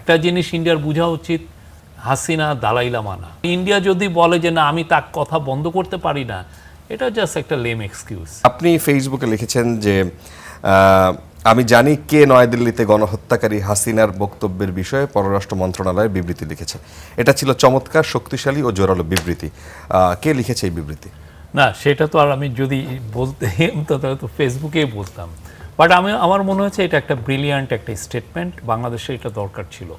একটা জিনিস ইন্ডিয়ার বোঝা উচিত, হাসিনা দালাই লামা না। ইন্ডিয়া যদি বলে যে না আমি তার কথা বন্ধ করতে পারি না, এটা জাস্ট একটা লেম এক্সকিউজ। আপনি ফেসবুকে লিখেছেন যে আমি জানি কে নয়াদিল্লিতে গণহত্যাকারী হাসিনার বক্তব্যের বিষয়ে পররাষ্ট্র মন্ত্রণালয়ের বিবৃতি লিখেছে। এটা ছিল চমৎকার, শক্তিশালী ও জোরালো বিবৃতি। কে লিখেছে এই বিবৃতি? না, সেটা তো আর আমি যদি বলতে তাহলে তো ফেসবুকেই বলতাম। বাট আমার মনে হচ্ছে এটা একটা ব্রিলিয়ান্ট একটা স্টেটমেন্ট, বাংলাদেশে এটা দরকার ছিল।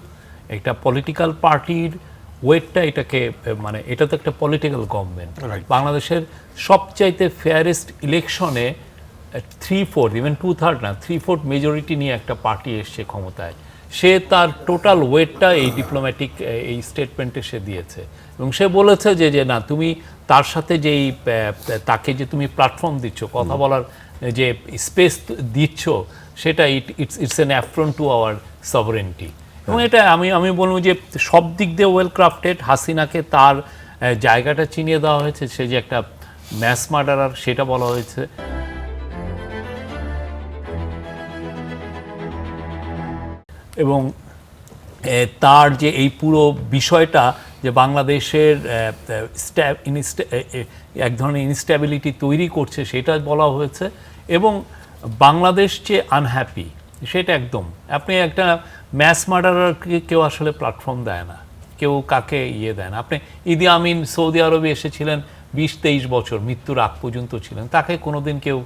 একটা পলিটিক্যাল পার্টির ওয়েটটা এটাকে, মানে এটা তো একটা পলিটিক্যাল গভর্নমেন্ট। বাংলাদেশের সবচাইতে ফেয়ারেস্ট ইলেকশনে 3/4 ইভেন 2/3 না 3/4 মেজরিটি নিয়ে একটা পার্টি এসছে ক্ষমতায়। সে তার টোটাল ওয়েটটা এই ডিপ্লোম্যাটিক এই স্টেটমেন্টে সে দিয়েছে এবং সে বলেছে যে না তুমি তার সাথে যেই তাকে যে তুমি প্ল্যাটফর্ম দিচ্ছ, কথা বলার যে স্পেস দিচ্ছ, সেটা it's an affront to our sovereignty. এবং এটা আমি বলবো যে সব দিক দিয়ে ওয়েল ক্রাফটেড। হাসিনাকে তার জায়গাটা চিনিয়ে দেওয়া হয়েছে, সে যে একটা ম্যাস মার্ডারার সেটা বলা হয়েছে। এবং তার যে এই পুরো বিষয়টা যে বাংলাদেশের এক ধরনের ইনস্ট্যাবিলিটি তৈরি করছে সেটা বলা হয়েছে। এবং বাংলাদেশ যে আনহ্যাপি সেটা একদম, আপনি একটা ম্যাস মার্ডারারকে কেউ আসলে প্ল্যাটফর্ম দেয় না, কেউ কাকে দেয় না। আপনি ইদি আমিন সৌদি আরবে এসেছিলেন 20-23 বছর, মৃত্যুর আগ পর্যন্ত ছিলেন, তাকে কোনোদিন কেউ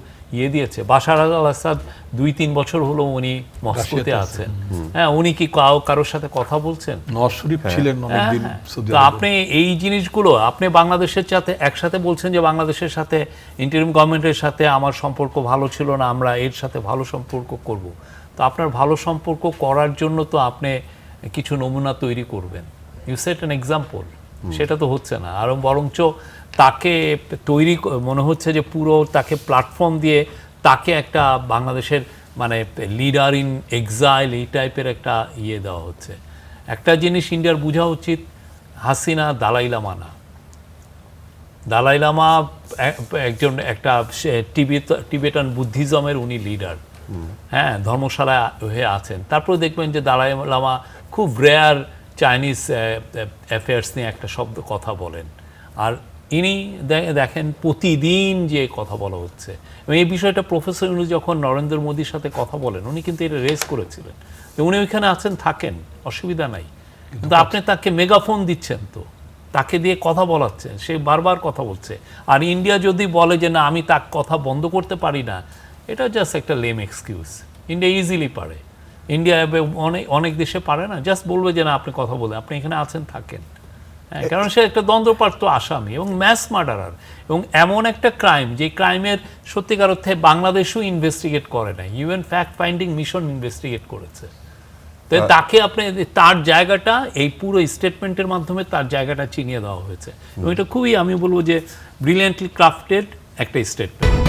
দিয়েছে? বাশার আল আসাদ 2-3 বছর হলো উনি মস্কোতে আছেন। হ্যাঁ, উনি কি কারোর সাথে কথা বলছেন? নওয়াজ শরীফ ছিলেন অনেকদিন সৌদি তো আরবে। আপনি এই জিনিসগুলো আপনি বাংলাদেশের সাথে একসাথে বলছেন যে বাংলাদেশের সাথে ইন্টারিম গভর্নমেন্টের সাথে আমার সম্পর্ক ভালো ছিল না, আমরা এর সাথে ভালো সম্পর্ক করব। তো আপনার ভালো সম্পর্ক করার জন্য তো আপনি কিছু নমুনা তৈরি করবেন, ইউ সেট অ্যান এক্সাম্পল। সেটা তো হচ্ছে না, আরও বরঞ্চ তাকে তৈরি মনে হচ্ছে যে পুরো তাকে প্ল্যাটফর্ম দিয়ে তাকে একটা বাংলাদেশের মানে লিডার ইন এক্সাইল এই টাইপের একটা দেওয়া হচ্ছে। একটা জিনিস ইন্ডিয়ার বোঝা উচিত, হাসিনা দালাই লামা না। দালাই লামা একজন একটা টিবেটান বুদ্ধিজমের উনি লিডার, হ্যাঁ, ধর্মশালায় হয়ে আছেন। তারপরে দেখবেন যে দালাই লামা খুব রেয়ার চাইনিজ অ্যাফেয়ার্স নিয়ে একটা শব্দ কথা বলেন, আর ইনি দেখেন প্রতিদিন যে কথা বলা হচ্ছে। এবং এই বিষয়টা প্রফেসর ইউনূস যখন নরেন্দ্র মোদীর সাথে কথা বলেন, উনি কিন্তু এটা রেজ করেছিলেন। উনি ওইখানে আছেন, থাকেন, অসুবিধা নাই, কিন্তু আপনি তাকে মেগাফোন দিচ্ছেন, তো তাকে দিয়ে কথা বলাচ্ছেন, সে বারবার কথা বলছে। আর ইন্ডিয়া যদি বলে যে না আমি তার কথা বন্ধ করতে পারি না, এটা জাস্ট একটা লেম এক্সকিউজ। ইন্ডিয়া ইজিলি পারে, ইন্ডিয়া অনেক দেশে পারে না, জাস্ট বলবে যে না আপনি কথা বলেন, আপনি এখানে আছেন, থাকেন। হ্যাঁ, কারণ সে একটা দ্বন্দ্বপ্রাপ্ত আসামি এবং ম্যাস মার্ডারার, এবং এমন একটা ক্রাইম যে ক্রাইমের সত্যিকার অর্থে বাংলাদেশও ইনভেস্টিগেট করে না, UN fact finding mission investigate করেছে। তো তাকে আপনি তার জায়গাটা এই পুরো স্টেটমেন্টের মাধ্যমে তার জায়গাটা চিনিয়ে দেওয়া হয়েছে। এবং এটা খুবই আমি বলবো যে ব্রিলিয়েন্টলি ক্রাফটেড একটা স্টেটমেন্ট।